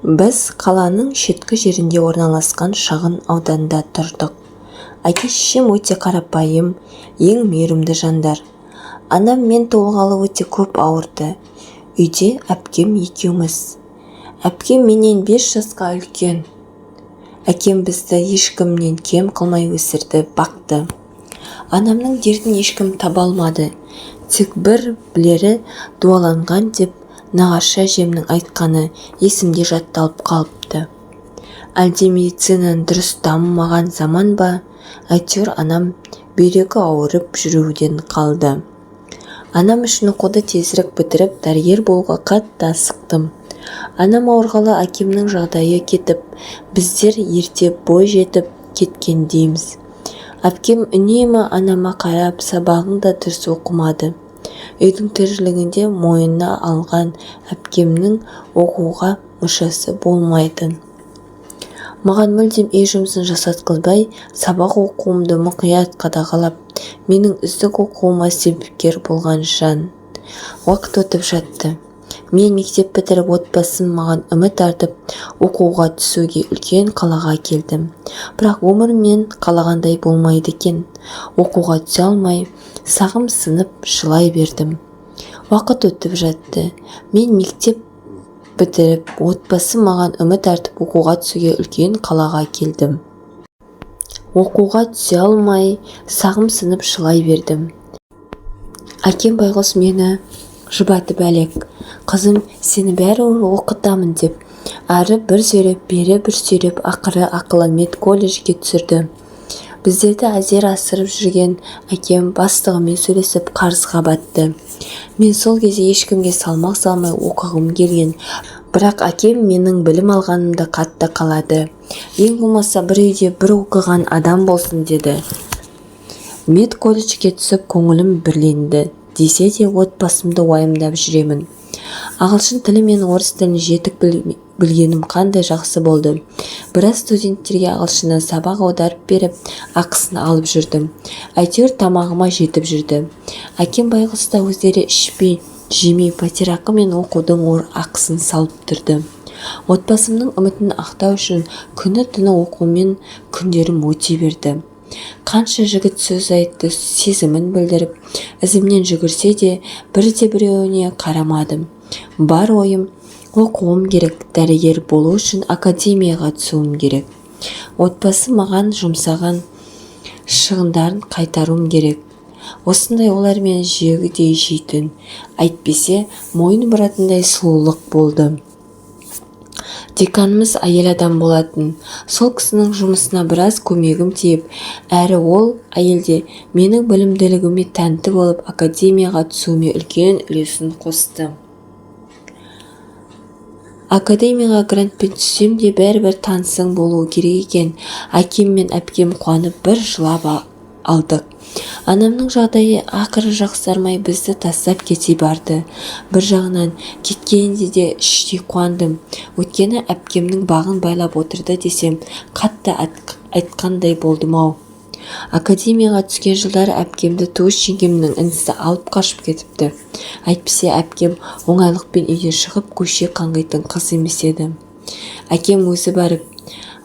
Біз қаланың шеткі жерінде орналасқан шағын ауданда тұрдық. Әке-шешем өте қарапайым, ең мейірімді жандар. Анам мен толғалы өте көп ауырды. Үйде әпкем екеуміз. Әпкем менен 5 жасқа үлкен. Әкем бізді ешкімнен кем қылмай өсірді, бақты. Анамның дертін ешкім таба алмады. Тек бір білері дуаланған деп нағашы әжемнің айтқаны есімде жатталып қалыпты. Әлде медицинаның дұрыс дамымаған заман ба? Әйтеуір анам бүйрегі ауырып жүруден қалды. Анам үшін оқуды тезірек бітіріп, дәрігер болуға қатты асықтым. Анам ауырғалы әкемнің жағдайы кетіп, біздер ерте бой жетіп кеткен дейміз. Әпкем үнемі анама қарап, сабағын да дұрыс оқымады. Үйдің тіршілігінде мойнына алған әпкемнің оқуға мұршасы болмайтын. Маған мүлдем үй жұмысын жасатқызбай, сабақ оқуымды мұқият қадағалап, менің үздік оқуыма себепкер болған жан. Уақыт өтіп жатты. Мен мектеп бітіріп, отбасым маған үміт артып, оқуға түсуге үлкен қалаға келдім. Бірақ өмір мен қалағандай болмайды екен. Оқуға түсе алмай, сағым сынып жылай бердім. Уақыт өтіп жатты. Мен мектеп бітіріп, отбасым маған үміт артып, оқуға түсуге үлкен қалаға келдім. Оқуға түсе алмай, сағым сынып жылай бердім. Әкем байғұс мені жұбатып әлек. Қызым, сені бәрі оқытамын деп, әрі бір сөйлеп, бері бір сөйлеп, ақыры ақылы медколледжге түсірді. Біздерді әзер асырып жүрген әкем бастығымен сөйлесіп қарызға батты. Мен сол кезде ешкімге салмақ салмай оқығым келген. Бірақ әкем менің білім алғанымды қатты қалады. Ең болмаса бір үйде бір оқыған адам болсын деді. Медколледжге түсіп көңілім бірленді. Десе де отбасымды уайымдап жүремін. Ағылшын тілі мен орыс тілін жетік білгенім қандай жақсы болды. Біраз студенттерге ағылшыннан сабақ аударып беріп, ақысын алып жүрдім. Әйтеуір тамағыма жетіп жүрді. Әкем байғұста өздері ішпей, жемей, пәтерақы мен оқудың ақысын салып тұрды. Отбасымның үмітін ақтау үшін күні-түні оқумен күндерім өте берді. Қанша жігіт сөз айтты, сезімін білдіріп, ізімнен жүгірсе де, бірде-біреуіне қарамадым. Бар ойым, оқуым керек, дәрігер болу үшін академияға түсуім керек. Отбасы маған жұмсаған шығындарын қайтаруым керек. Осындай олар мен жегідей жейтін, әйтпесе мойын бұратындай сұлулық болды. Деканымыз әйел адам болатын. Сол кісінің жұмысына біраз көмегім тиіп, әрі ол әйелде менің білімділігіме тәнті болып, академияға түсуіме үлкен үлесін қосты. Академияға грантпен түссем де бәрібір танысың болуы керек екен. Әкем мен әпкем қуанып бір жылап алдық. Анамның жағдайы ақыры жақсармай бізді тастап кете барды. Бір жағынан кеткенде де іштей қуандым. Өйткені әпкемнің бағын байлап отырды десем, қатты айтқандай болдым-ау. Академияға түскен жылдары әпкемді туыс жеңгемнің інісі алып қашып кетіпті. Әйтпесе әпкем оңайлықпен үйде шығып көше қаңғайтын қыз емес еді. Әкем өзі барып,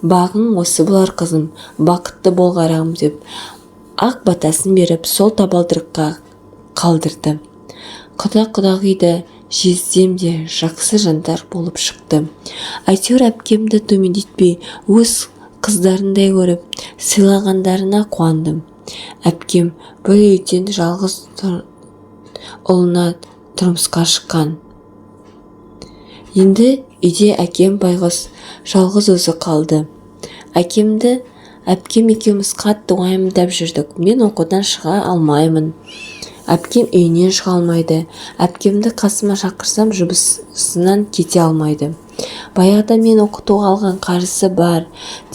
бағың осы болар қызым, бақытты бол қарағым деп, ақ батасын беріп, сол табалдырыққа қалдырды. Құда-құдағиды жездем де жақсы жандар болып шықты. Әйтеуір әпкемді төмендетпей, өз қыздарындай көріп, сыйлағандарына қуандым. Әпкем бір үйден жалғыз ұлына тұрмысқа шыққан. Енді үйде әкем байғұс жалғыз өзі қалды. Әпкем екеуміз қатты уайымдап жүрдік. Мен оқудан шыға алмаймын. Әпкем үйінен шыға алмайды. Әпкемді қасыма шақырсам жұмысынан кете алмайды. Баяғыда мен оқытуға алған қарызы бар.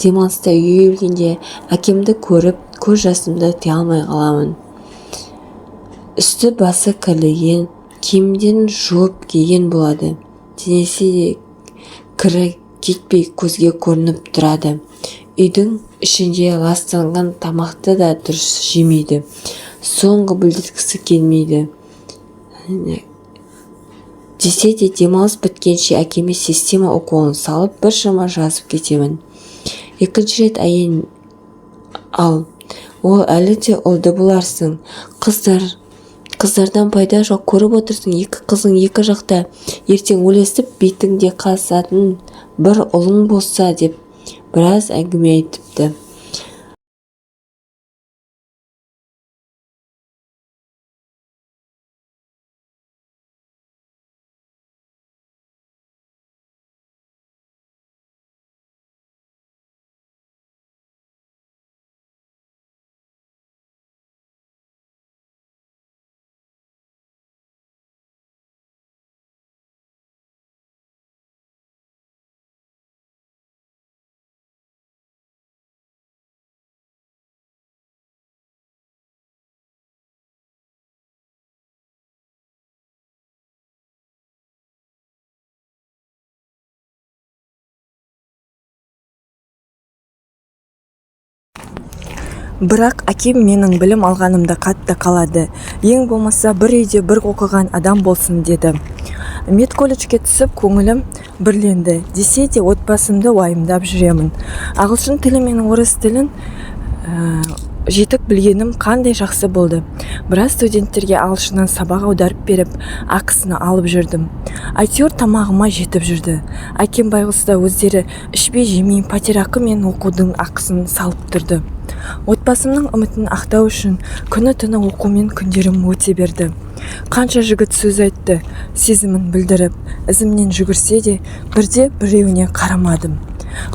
Демалыста үйге келгенде әкемді көріп, көз жасымды тия алмай қаламын. Үсті басы кірлеген, киімдерін жуып киген болады. Денесі де кірі кетпей көзге көрініп тұрады. Үйдің ішінде ластанған тамақты да дұрыс жемейді. Соңғы білдіргісі келмейді. Десе де демалыс біткен біткенше әкеме система уколын салып біршама жазып кетемін. Екінші рет әйел ал, ол әлі де ұлды боларсың. Қыздардан пайда жоқ, көріп отырсың, екі қызың екі жақта, ертең өлесіп бетіңде қазатын бір ұлың болса деп біраз әңгіме айтыпты. Бірақ әкем менің білім алғанымда қатты қалады. Ең болмаса бір үйде бір оқыған адам болсын деді. Медколледжге түсіп көңілім бірленді. Десе де отбасымды уайымдап жүремін. Ағылшын тілі мен орыс тілін жетік білгенім қандай жақсы болды. Біраз студенттерге ағылшыннан сабақ аударып беріп, ақысына алып жүрдім. Әйтеуір тамағыма жетіп жүрді. Әкем байғұста өздері ішпей жемей пәтерақы мен оқудың ақысын салып тұрды. Отбасымның үмітін ақтау үшін күні-түні оқумен күндерім өте берді. Қанша жігіт сөз айтты, сезімін білдіріп, ізімнен жүгірсе де бірде біреуіне қарамадым.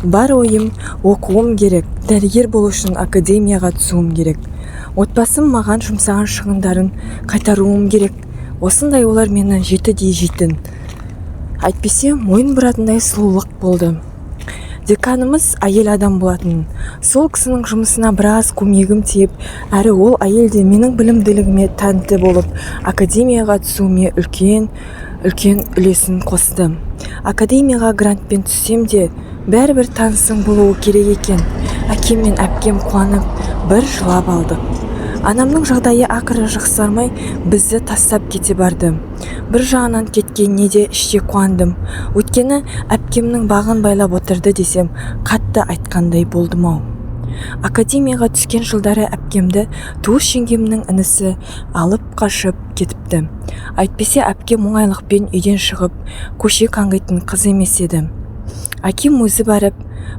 Бар ойым оқуым керек, дәрігер болу үшін академияға түсуім керек. Отбасым маған жұмсаған шығындарын қайтаруым керек. Осындай олар мені жетідей жейтін. Әйтпесе мойын бұратындай сұлулық болды. Деканымыз әйел адам болатын. Сол кісінің жұмысына біраз көмегім тиіп, әрі ол әйел де менің білімділігіме тәнті болып, академияға түсуіме үлкен үлесін қосты. Академияға грантпен түссем де, бәрібір танысың болуы керек екен. Әкем мен әпкем қуанып, бір жылап алдық. Анамның жағдайы ақыры жақсармай, бізді тастап кете барды. Бір жағынан кеткеніне де іште қуандым. Өйткені әпкемнің бағын байлап отырды десем, қатты айтқандай болдым-ау. Академияға түскен жылдары әпкемді туыс жеңгемнің інісі алып қашып кетіпті. Әйтпесе әпкем оңайлықпен үйден шығып, көше қаңғитын қыз емес еді. Әкем өзі барып,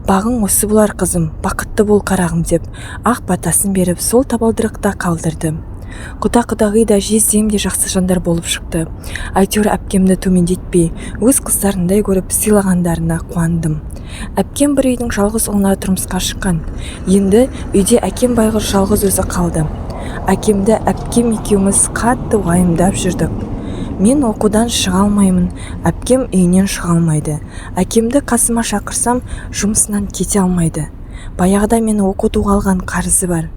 бағың осы болар қызым, бақытты бол қарағым деп, ақ батасын беріп, сол табалдырықта қалдырды. Құда-құдағи да жездем де жақсы жандар болып шықты. Әйтеуір әпкемді төмендетпей, өз қыздарындай көріп сыйлағандарына қуандым. Әпкем бір үйдің жалғыз ұлына тұрмысқа шыққан. Енді үйде әкем байғұс жалғыз өзі қалды. Әкемді әпкем екеуміз қатты уайымдап жүрдік. Мен оқудан шыға алмаймын, әпкем үйінен шыға алмайды. Әкемді қасыма шақырсам, жұмысынан кете алмайды. Баяғыда мені оқытуға алған қарызы бар.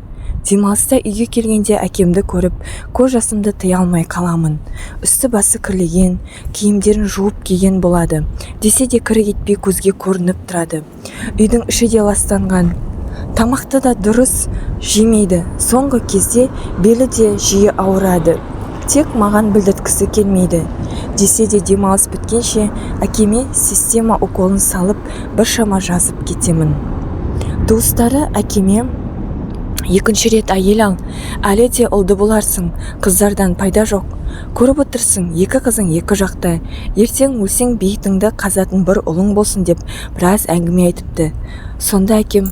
Демалыста үйге келгенде әкемді көріп, көз жасымды тыя алмай қаламын. Үсті басы кірлеген, киімдерін жуып киген болады. Десе де кірі кетпей көзге көрініп тұрады. Үйдің іші де ластанған. Тамақты да дұрыс жемейді. Соңғы кезде белі де жиі ауырады. Тек маған білдірткісі келмейді. Десе де демалыс біткенше әкеме система уколын салып біршама жазып кетемін. Туыстары әкеме екінші рет әйел ал, әлі де ұлды боларсың, қыздардан пайда жоқ. Көріп отырсың, екі қызың екі жақта, ертең өлсең бейітіңді қазатын бір ұлың болсын деп біраз әңгіме айтыпты. Сонда әкем,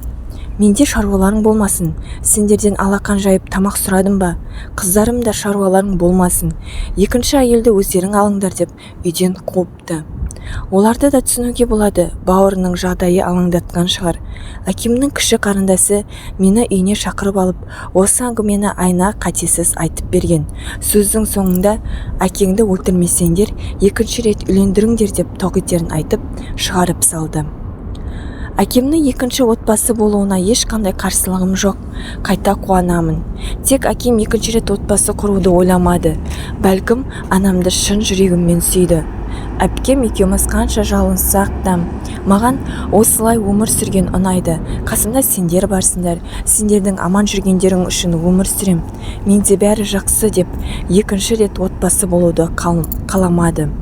менде шаруаларың болмасын, сендерден алақан жайып тамақ сұрадым ба, қыздарым да шаруаларың болмасын, екінші әйелді өздерің алыңдар деп үйден қуыпты. Оларды да түсінуге болады, бауырының жағдайы алаңдатқан шығар. Әкемнің кіші қарындасы мені үйіне шақырып алып, осы әңгімені айна қатесіз айтып берген. Сөздің соңында әкеңді өлтірмесеңдер, екінші рет үйлендіріңдер деп тоқетерін айтып шығарып салды. Әкемнің екінші отбасы болуына ешқандай қарсылығым жоқ, қайта қуанамын. Тек әкем екінші рет отбасы құруды ойламады. Бәлкім, анамды шын жүрегіммен сүйді. Әпкем екеуміз қанша жалынсақ та, маған осылай өмір сүрген ұнайды. Қасымда сендер барсыңдар, сендердің аман жүргендерің үшін өмір сүрем. Менде бәрі жақсы деп екінші рет отбасы болуды қаламады.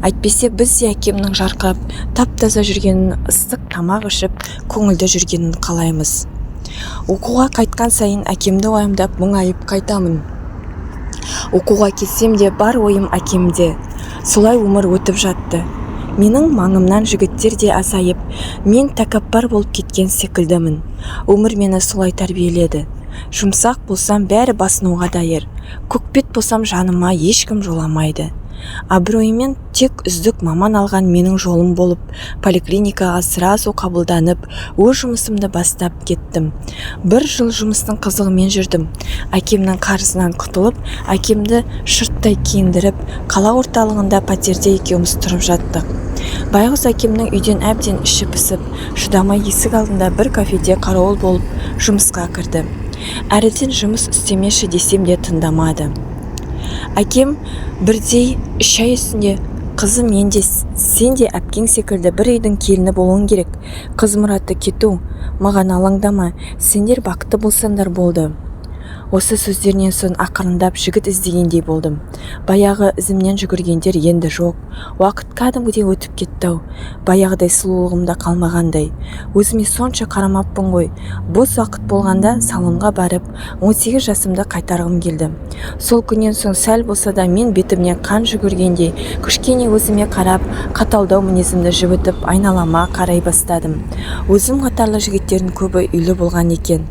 Әйтпесе біз де әкемнің жарқырап тап-таза жүргенін, ыстық тамақ ішіп көңілді жүргенін қалаймыз. Оқуға қайтқан сайын әкемді уайымдап мұңайып қайтамын. Оқуға келсем де бар ойым әкемде. Солай өмір өтіп жатты. Менің маңымнан жігіттер де азайып, мен тәкаппар болып кеткен секілдімін. Өмір мені солай тәрбиеледі. Жұмсақ болсам бәрі басынуға дайыр. Көкбет болсам жаныма ешкім жоламайды. Абыроймен тек үздік маман алған менің жолым болып, поликлиникаға сразу қабылданып, өз жұмысымды бастап кеттім. 1 жыл жұмыстың қызығымен жүрдім. Әкемнің қарызынан құтылып, әкемді шырттай киіндіріп, қала орталығында пәтерде екеуміз тұрып жаттық. Байғұс әкемнің үйден әбден іші пісіп, шыдамай есік алдында бір кафеде қарауыл болып жұмысқа кірді. Әріден жұмыс істемеші десем де тыңдамады. Әкем бірдей шай үстінде, қызым, менде сен де әпкең секілді бір үйдің келіні болуың керек. Қыз мұраты кету, маған алаңдама, сендер бақытты болсаңдар болды. Осы сөздерінен соң ақырындап жігіт іздегендей болдым. Баяғы ізімнен жүгіргендер енді жоқ. Уақыт кәдімгідей өтіп кетті-ау. Баяғыдай сұлулығымда қалмағандай. Өзіме сонша қарамаппын ғой. Бос уақыт болғанда салонға барып, 18 жасымды қайтарғым келді. Сол күннен соң сәл болса да мен бетімнен қан жүгіргендей, кішкене өзіме қарап, қаталдау мінезімді жібітіп, айналама қарай бастадым. Өзім қатарлы жігіттердің көбі үйлі болған екен.